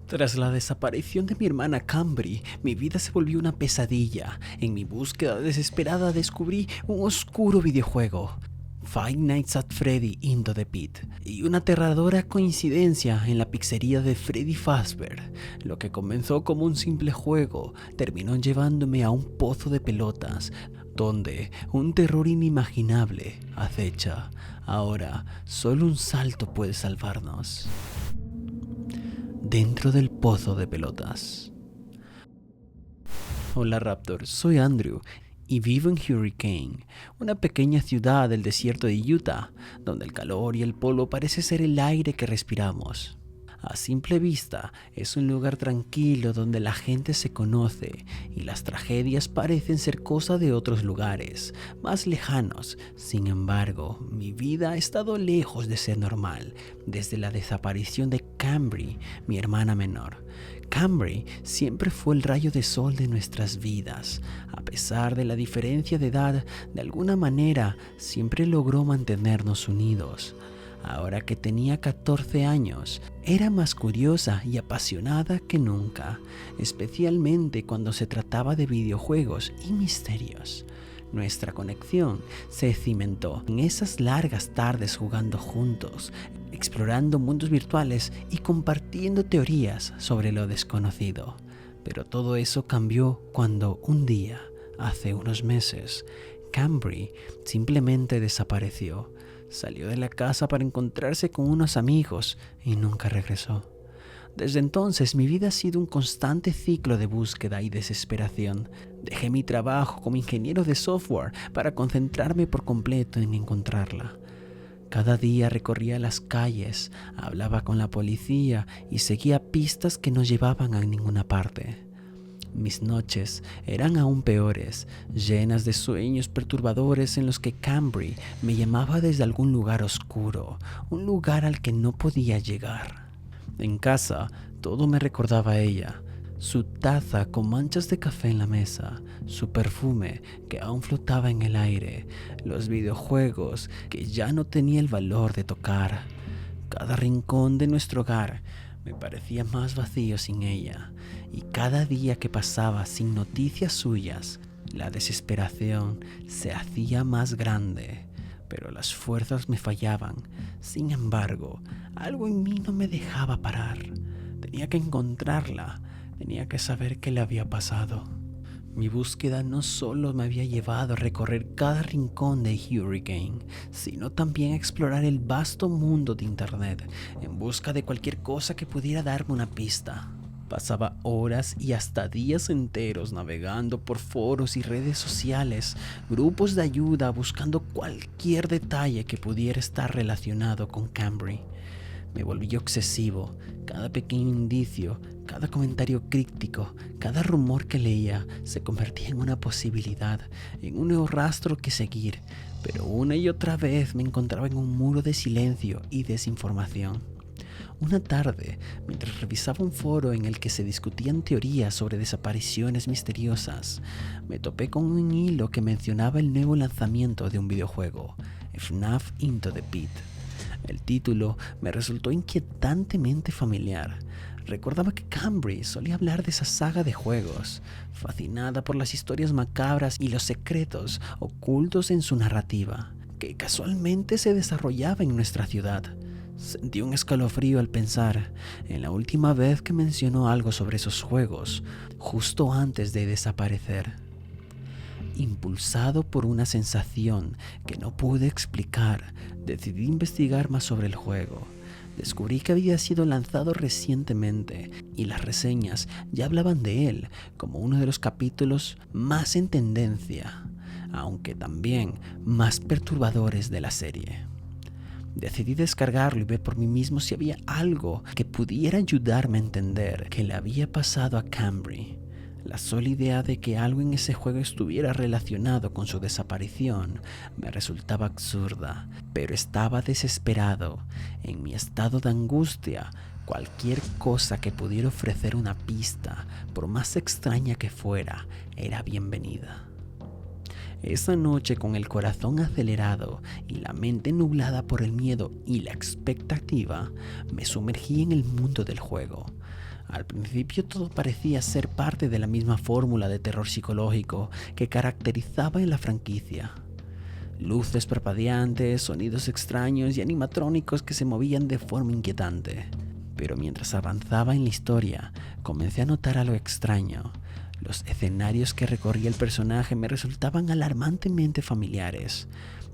Tras la desaparición de mi hermana Cambry, mi vida se volvió una pesadilla. En mi búsqueda desesperada descubrí un oscuro videojuego, Five Nights at Freddy Into the Pit, y una aterradora coincidencia en la pizzería de Freddy Fazbear. Lo que comenzó como un simple juego terminó llevándome a un pozo de pelotas, donde un terror inimaginable acecha. Ahora, solo un salto puede salvarnos. Dentro del pozo de pelotas. Hola Raptor, soy Andrew y vivo en Hurricane, una pequeña ciudad del desierto de Utah, donde el calor y el polvo parece ser el aire que respiramos. A simple vista, es un lugar tranquilo donde la gente se conoce y las tragedias parecen ser cosa de otros lugares, más lejanos. Sin embargo, mi vida ha estado lejos de ser normal desde la desaparición de Cambry, mi hermana menor. Cambry siempre fue el rayo de sol de nuestras vidas. A pesar de la diferencia de edad, de alguna manera siempre logró mantenernos unidos. Ahora que tenía 14 años, era más curiosa y apasionada que nunca, especialmente cuando se trataba de videojuegos y misterios. Nuestra conexión se cimentó en esas largas tardes jugando juntos, explorando mundos virtuales y compartiendo teorías sobre lo desconocido. Pero todo eso cambió cuando un día, hace unos meses, Cambry simplemente desapareció. Salió de la casa para encontrarse con unos amigos y nunca regresó. Desde entonces mi vida ha sido un constante ciclo de búsqueda y desesperación. Dejé mi trabajo como ingeniero de software para concentrarme por completo en encontrarla. Cada día recorría las calles, hablaba con la policía y seguía pistas que no llevaban a ninguna parte. Mis noches eran aún peores, llenas de sueños perturbadores en los que Cambry me llamaba desde algún lugar oscuro, un lugar al que no podía llegar. En casa, todo me recordaba a ella. Su taza con manchas de café en la mesa, su perfume que aún flotaba en el aire, los videojuegos que ya no tenía el valor de tocar. Cada rincón de nuestro hogar me parecía más vacío sin ella, y cada día que pasaba sin noticias suyas, la desesperación se hacía más grande, pero las fuerzas me fallaban. Sin embargo, algo en mí no me dejaba parar. Tenía que encontrarla, tenía que saber qué le había pasado. Mi búsqueda no solo me había llevado a recorrer cada rincón de Hurricane, sino también a explorar el vasto mundo de Internet en busca de cualquier cosa que pudiera darme una pista. Pasaba horas y hasta días enteros navegando por foros y redes sociales, grupos de ayuda buscando cualquier detalle que pudiera estar relacionado con Cambry. Me volví obsesivo. Cada pequeño indicio, cada comentario críptico, cada rumor que leía se convertía en una posibilidad, en un nuevo rastro que seguir. Pero una y otra vez me encontraba en un muro de silencio y desinformación. Una tarde, mientras revisaba un foro en el que se discutían teorías sobre desapariciones misteriosas, me topé con un hilo que mencionaba el nuevo lanzamiento de un videojuego, FNAF Into the Pit. El título me resultó inquietantemente familiar. Recordaba que Cambry solía hablar de esa saga de juegos, fascinada por las historias macabras y los secretos ocultos en su narrativa, que casualmente se desarrollaba en nuestra ciudad. Sentí un escalofrío al pensar en la última vez que mencionó algo sobre esos juegos, justo antes de desaparecer. Impulsado por una sensación que no pude explicar, decidí investigar más sobre el juego. Descubrí que había sido lanzado recientemente y las reseñas ya hablaban de él como uno de los capítulos más en tendencia, aunque también más perturbadores de la serie. Decidí descargarlo y ver por mí mismo si había algo que pudiera ayudarme a entender qué le había pasado a Cambry. La sola idea de que algo en ese juego estuviera relacionado con su desaparición me resultaba absurda, pero estaba desesperado. En mi estado de angustia, cualquier cosa que pudiera ofrecer una pista, por más extraña que fuera, era bienvenida. Esa noche, con el corazón acelerado y la mente nublada por el miedo y la expectativa, me sumergí en el mundo del juego. Al principio todo parecía ser parte de la misma fórmula de terror psicológico que caracterizaba en la franquicia. Luces parpadeantes, sonidos extraños y animatrónicos que se movían de forma inquietante. Pero mientras avanzaba en la historia, comencé a notar algo extraño. Los escenarios que recorría el personaje me resultaban alarmantemente familiares.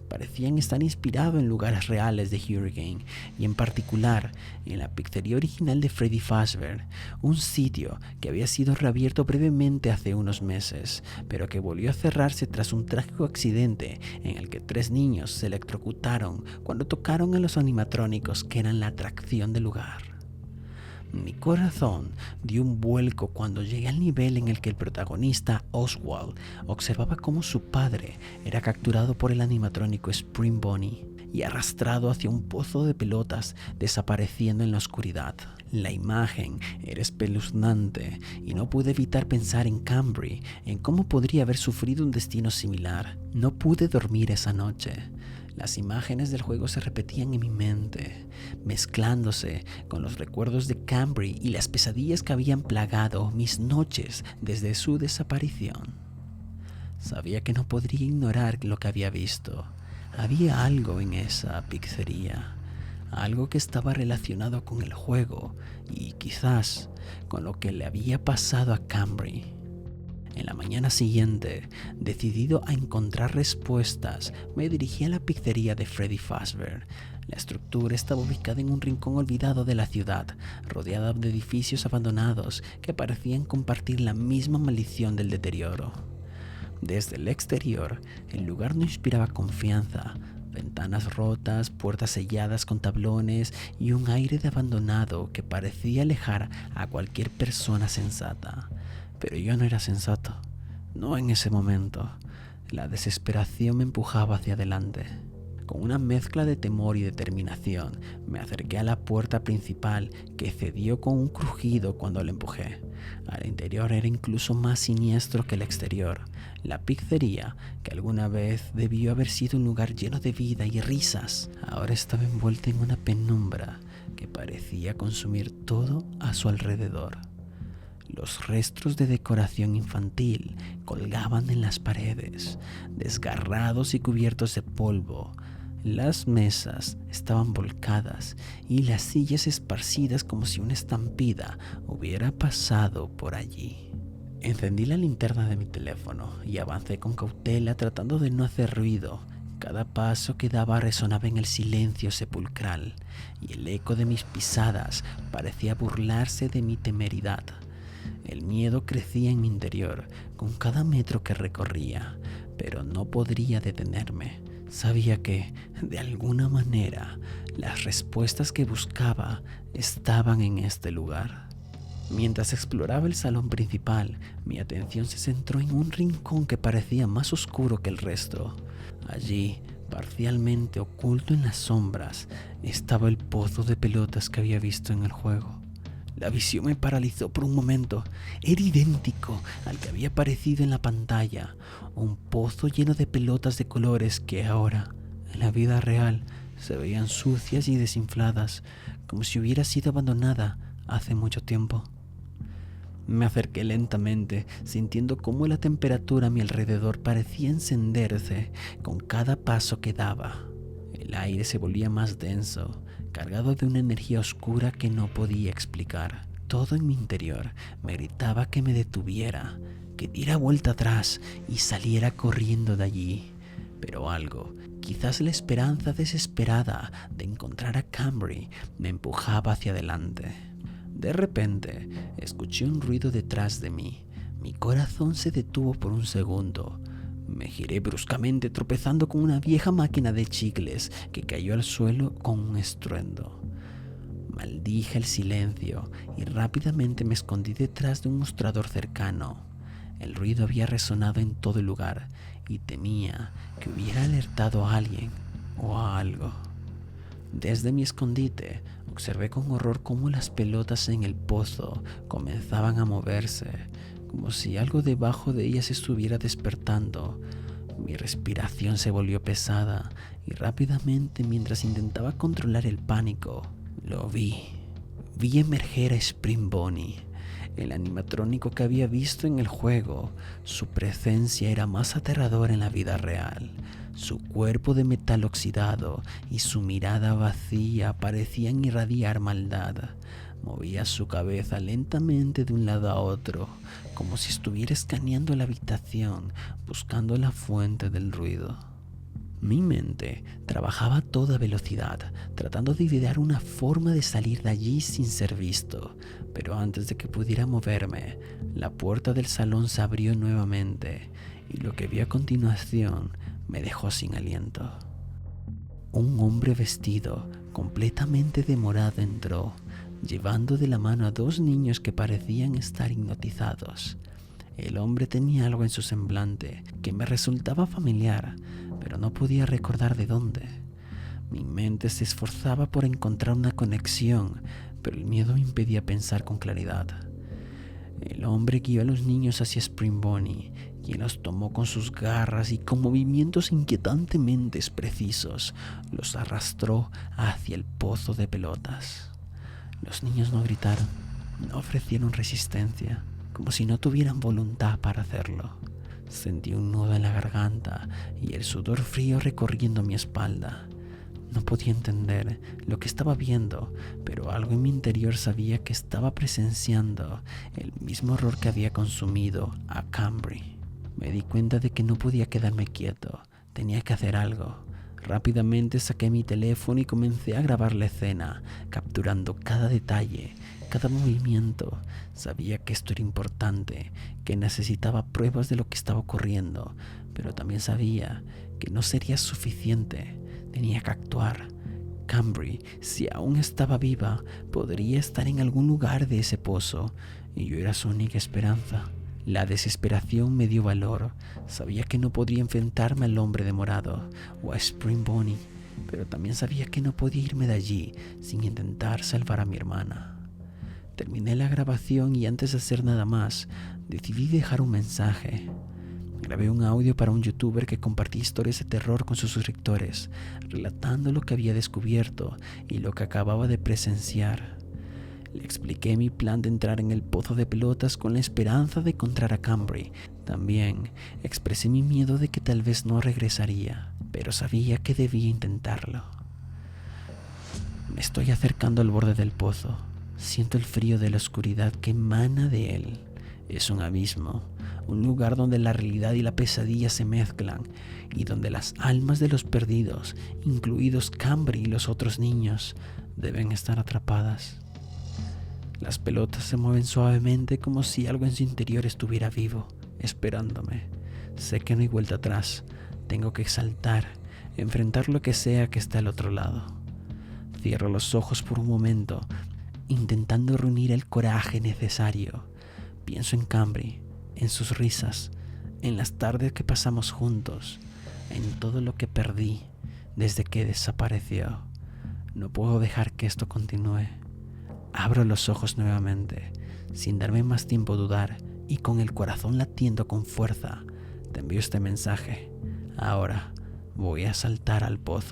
Parecían estar inspirados en lugares reales de Hurricane y en particular en la pizzería original de Freddy Fazbear, un sitio que había sido reabierto brevemente hace unos meses, pero que volvió a cerrarse tras un trágico accidente en el que 3 niños se electrocutaron cuando tocaron a los animatrónicos que eran la atracción del lugar. Mi corazón dio un vuelco cuando llegué al nivel en el que el protagonista, Oswald, observaba cómo su padre era capturado por el animatrónico Spring Bonnie y arrastrado hacia un pozo de pelotas, desapareciendo en la oscuridad. La imagen era espeluznante y no pude evitar pensar en Cambry, en cómo podría haber sufrido un destino similar. No pude dormir esa noche. Las imágenes del juego se repetían en mi mente, mezclándose con los recuerdos de Cambry y las pesadillas que habían plagado mis noches desde su desaparición. Sabía que no podría ignorar lo que había visto. Había algo en esa pizzería, algo que estaba relacionado con el juego y quizás con lo que le había pasado a Cambry. En la mañana siguiente, decidido a encontrar respuestas, me dirigí a la pizzería de Freddy Fazbear. La estructura estaba ubicada en un rincón olvidado de la ciudad, rodeada de edificios abandonados que parecían compartir la misma maldición del deterioro. Desde el exterior, el lugar no inspiraba confianza. Ventanas rotas, puertas selladas con tablones y un aire de abandonado que parecía alejar a cualquier persona sensata. Pero yo no era sensato, no en ese momento. La desesperación me empujaba hacia adelante. Con una mezcla de temor y determinación, me acerqué a la puerta principal que cedió con un crujido cuando la empujé. Al interior era incluso más siniestro que el exterior. La pizzería, que alguna vez debió haber sido un lugar lleno de vida y risas, ahora estaba envuelta en una penumbra que parecía consumir todo a su alrededor. Los restos de decoración infantil colgaban en las paredes, desgarrados y cubiertos de polvo. Las mesas estaban volcadas y las sillas esparcidas como si una estampida hubiera pasado por allí. Encendí la linterna de mi teléfono y avancé con cautela tratando de no hacer ruido. Cada paso que daba resonaba en el silencio sepulcral y el eco de mis pisadas parecía burlarse de mi temeridad. El miedo crecía en mi interior con cada metro que recorría, pero no podría detenerme. Sabía que, de alguna manera, las respuestas que buscaba estaban en este lugar. Mientras exploraba el salón principal, mi atención se centró en un rincón que parecía más oscuro que el resto. Allí, parcialmente oculto en las sombras, estaba el pozo de pelotas que había visto en el juego. La visión me paralizó por un momento. Era idéntico al que había aparecido en la pantalla, un pozo lleno de pelotas de colores que ahora, en la vida real, se veían sucias y desinfladas, como si hubiera sido abandonada hace mucho tiempo. Me acerqué lentamente, sintiendo cómo la temperatura a mi alrededor parecía encenderse con cada paso que daba. El aire se volvía más denso, cargado de una energía oscura que no podía explicar. Todo en mi interior me gritaba que me detuviera, que diera vuelta atrás y saliera corriendo de allí. Pero algo, quizás la esperanza desesperada de encontrar a Cambry, me empujaba hacia adelante. De repente, escuché un ruido detrás de mí. Mi corazón se detuvo por un segundo. Me giré bruscamente tropezando con una vieja máquina de chicles que cayó al suelo con un estruendo. Maldije el silencio y rápidamente me escondí detrás de un mostrador cercano. El ruido había resonado en todo el lugar y temía que hubiera alertado a alguien o a algo. Desde mi escondite observé con horror cómo las pelotas en el pozo comenzaban a moverse, como si algo debajo de ellas estuviera despertando. Mi respiración se volvió pesada y rápidamente, mientras intentaba controlar el pánico, lo vi. Vi emerger a Spring Bonnie, el animatrónico que había visto en el juego. Su presencia era más aterradora en la vida real. Su cuerpo de metal oxidado y su mirada vacía parecían irradiar maldad. Movía su cabeza lentamente de un lado a otro, como si estuviera escaneando la habitación, buscando la fuente del ruido. Mi mente trabajaba a toda velocidad, tratando de idear una forma de salir de allí sin ser visto, pero antes de que pudiera moverme, la puerta del salón se abrió nuevamente y lo que vi a continuación me dejó sin aliento. Un hombre vestido completamente de morado entró, llevando de la mano a dos niños que parecían estar hipnotizados. El hombre tenía algo en su semblante que me resultaba familiar, pero no podía recordar de dónde. Mi mente se esforzaba por encontrar una conexión, pero el miedo me impedía pensar con claridad. El hombre guió a los niños hacia Spring Bonnie, quien los tomó con sus garras y con movimientos inquietantemente precisos, los arrastró hacia el pozo de pelotas. Los niños no gritaron, no ofrecieron resistencia, como si no tuvieran voluntad para hacerlo. Sentí un nudo en la garganta y el sudor frío recorriendo mi espalda. No podía entender lo que estaba viendo, pero algo en mi interior sabía que estaba presenciando el mismo horror que había consumido a Cambry. Me di cuenta de que no podía quedarme quieto, tenía que hacer algo. Rápidamente saqué mi teléfono y comencé a grabar la escena, capturando cada detalle, cada movimiento. Sabía que esto era importante, que necesitaba pruebas de lo que estaba ocurriendo, pero también sabía que no sería suficiente. Tenía que actuar. Cambry, si aún estaba viva, podría estar en algún lugar de ese pozo, y yo era su única esperanza. La desesperación me dio valor. Sabía que no podría enfrentarme al hombre de morado o a Spring Bonnie, pero también sabía que no podía irme de allí sin intentar salvar a mi hermana. Terminé la grabación y antes de hacer nada más, decidí dejar un mensaje. Grabé un audio para un youtuber que compartía historias de terror con sus suscriptores, relatando lo que había descubierto y lo que acababa de presenciar. Le expliqué mi plan de entrar en el pozo de pelotas con la esperanza de encontrar a Cambry. También expresé mi miedo de que tal vez no regresaría, pero sabía que debía intentarlo. Me estoy acercando al borde del pozo. Siento el frío de la oscuridad que emana de él. Es un abismo, un lugar donde la realidad y la pesadilla se mezclan y donde las almas de los perdidos, incluidos Cambry y los otros niños, deben estar atrapadas. Las pelotas se mueven suavemente como si algo en su interior estuviera vivo, esperándome. Sé que no hay vuelta atrás. Tengo que saltar, enfrentar lo que sea que está al otro lado. Cierro los ojos por un momento, intentando reunir el coraje necesario. Pienso en Cambry, en sus risas, en las tardes que pasamos juntos, en todo lo que perdí desde que desapareció. No puedo dejar que esto continúe. Abro los ojos nuevamente, sin darme más tiempo a dudar y con el corazón latiendo con fuerza. Te envío este mensaje. Ahora voy a saltar al pozo.